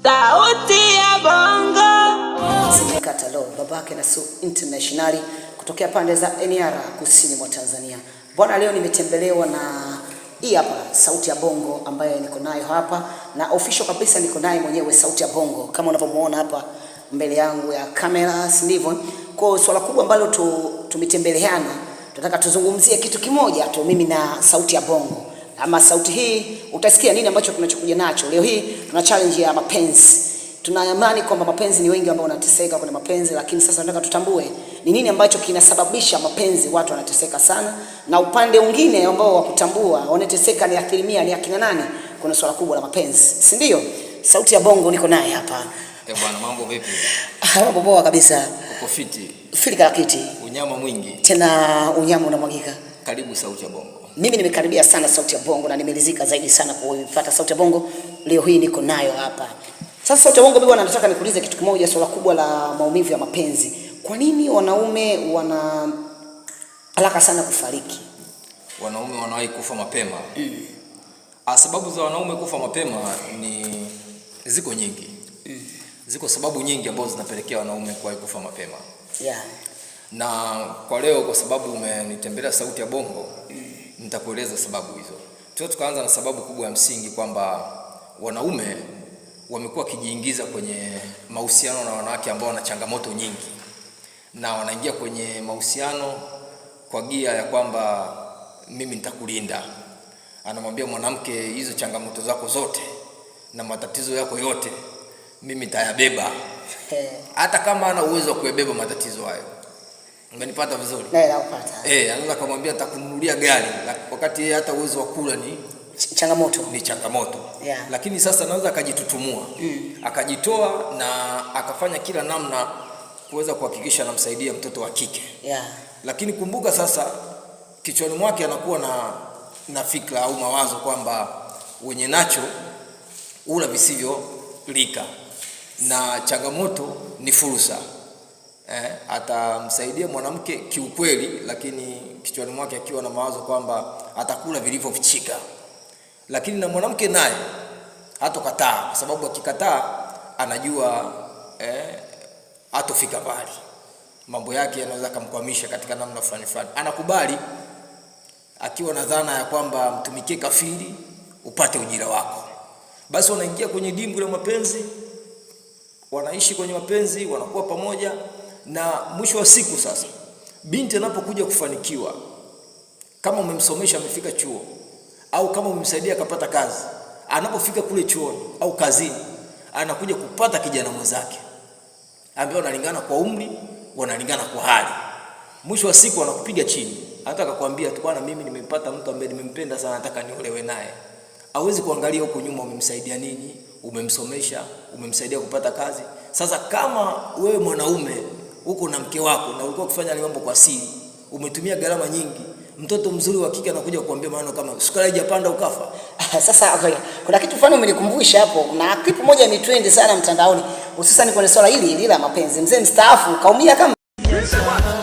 Sauti ya Bongo. Simekata lo babake na Su Internationali kutokea pande za NR kusini mwa Tanzania. Bwana, leo nimetembelewa na hii hapa Sauti ya Bongo ambaye niko nayo hapa, na official kabisa niko naye mwenyewe Sauti ya Bongo kama unavyomuona hapa mbele yangu ya kamera, si ndivyo? Kwa swala kubwa ambalo tumetembeleana, tunataka tuzungumzie kitu kimoja tu, mimi na Sauti ya Bongo. Ama sauti hii utasikia nini ambacho tunachokuja nacho. Leo hii tuna challenge ya mapenzi. Tunaamini kwamba mapenzi ni wengi ambao wanateseka kwenye mapenzi, lakini sasa tunataka tutambue ni nini ambacho kinasababisha mapenzi watu wanateseka sana, na upande mwingine ambao wa kutambua wanateseka ni asilimia ni akina nani. Kuna swala kubwa la mapenzi, si ndio? Sauti ya Bongo niko naye hapa. Bwana, mambo vipi? Mambo poa kabisa. Uko fiti? Filika kiti. Unyama mwingi. Tena unyama unamwagika. Karibu Sauti ya Bongo. Mimi nimekaribia sana Sauti ya Bongo na nimelizika zaidi sana kuifuata Sauti ya Bongo. Leo hii niko nayo hapa. Sasa Sauti ya Bongo, mimi nataka nikuulize kitu kimoja, swala kubwa la maumivu ya mapenzi. Kwa nini wanaume wana haraka sana kufariki? Wanaume wanawahi kufa mapema. Sababu za wanaume kufa mapema ni ziko nyingi. Ziko sababu nyingi ambazo zinapelekea wanaume kuwahi kufa mapema. Yeah. Na kwa leo, kwa sababu umenitembelea Sauti ya Bongo, nitakueleza sababu hizo. Tukaanza na sababu kubwa ya msingi kwamba wanaume wamekuwa kijiingiza kwenye mahusiano na wanawake ambao wana changamoto nyingi, na wanaingia kwenye mahusiano kwa gia ya kwamba mimi nitakulinda. Anamwambia mwanamke, hizo changamoto zako zote na matatizo yako yote mimi nitayabeba, hata kama ana uwezo wa kubeba matatizo hayo. Umenipata vizuri? Napata. Anaweza kumwambia nitakununulia gari, wakati yeye hata uwezo wa kula ni changamoto. Yeah. Lakini sasa anaweza akajitutumua, akajitoa na akafanya kila namna kuweza kuhakikisha anamsaidia mtoto wa kike. Yeah. Lakini kumbuka sasa, kichwani mwake anakuwa na fikra au mawazo kwamba wenye nacho ula visivyo lika, na changamoto ni fursa. Atamsaidia mwanamke kiukweli, lakini kichwani mwake akiwa na mawazo kwamba atakula vilivyofichika. Lakini na mwanamke naye hatokataa, kwa sababu akikataa anajua hatofika mbali. Mambo yake yanaweza kumkwamisha katika namna fulani. Anakubali akiwa na dhana ya kwamba mtumikie kafiri upate ujira wako. Basi wanaingia kwenye dimbwi la mapenzi, wanaishi kwenye mapenzi, wanakuwa pamoja, na mwisho wa siku sasa binti anapokuja kufanikiwa, kama umemsomesha amefika chuo, au kama umemsaidia akapata kazi, anapofika kule chuoni au kazini, anakuja kupata kijana mwenzake ambaye wanalingana kwa umri, wanalingana kwa hali. Mwisho wa siku anakupiga chini, hata akakwambia tu, bwana, mimi nimempata mtu ambaye nimempenda sana, nataka niolewe naye. Hawezi kuangalia huko nyuma umemsaidia nini, umemsomesha, umemsaidia kupata kazi. Sasa kama wewe mwanaume uko na mke wako na ulikuwa kufanya mambo kwa siri, umetumia gharama nyingi, mtoto mzuri wa kike anakuja kukuambia maneno kama sukari haijapanda ukafa. Sasa okay, kuna kitu fulani umenikumbusha hapo, na clip moja ni trend sana mtandaoni, hususan kwenye swala hili la mapenzi. Mzee mstaafu kaumia kama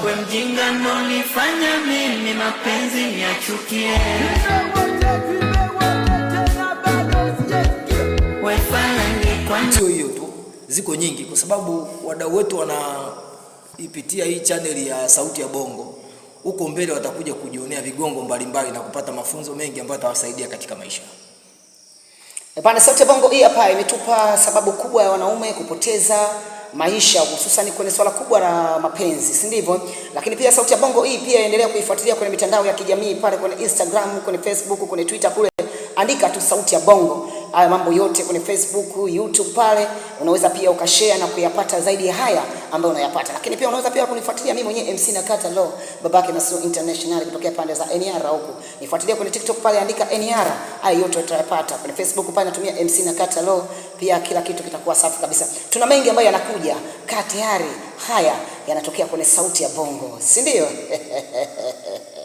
Wewe mjinga nilifanya mimi mapenzi niachukie. Sio hiyo tu, ziko nyingi, kwa sababu wadau wetu wanaipitia hii channel ya Sauti ya Bongo. Huko mbele watakuja kujionea vigongo mbalimbali na kupata mafunzo mengi ambayo yatawasaidia katika maisha. Bwana, Sauti ya Bongo hii hapa imetupa sababu kubwa ya wanaume kupoteza maisha, hususan kwenye swala kubwa la mapenzi, si ndivyo? Lakini pia Sauti ya Bongo hii pia endelea kuifuatilia kwenye mitandao ya kijamii pale kwenye Instagram, kwenye Facebook, kwenye Twitter kule. Andika tu Sauti ya Bongo. Haya mambo yote kwenye Facebook, YouTube pale, unaweza pia ukashare na kuyapata zaidi ya haya ambayo unayapata. Lakini pia unaweza pia kunifuatilia mimi mwenyewe MC Nakata Law, babake na Su International kutokea pande za NR huko. Nifuatilie kwenye TikTok pale, andika NR. Haya yote utayapata. Kwenye Facebook pale natumia MC Nakata Law, pia kila kitu kitakuwa safi kabisa. Tuna mengi ambayo yanakuja. Kaa tayari. Haya yanatokea kwenye Sauti ya Bongo, si ndio?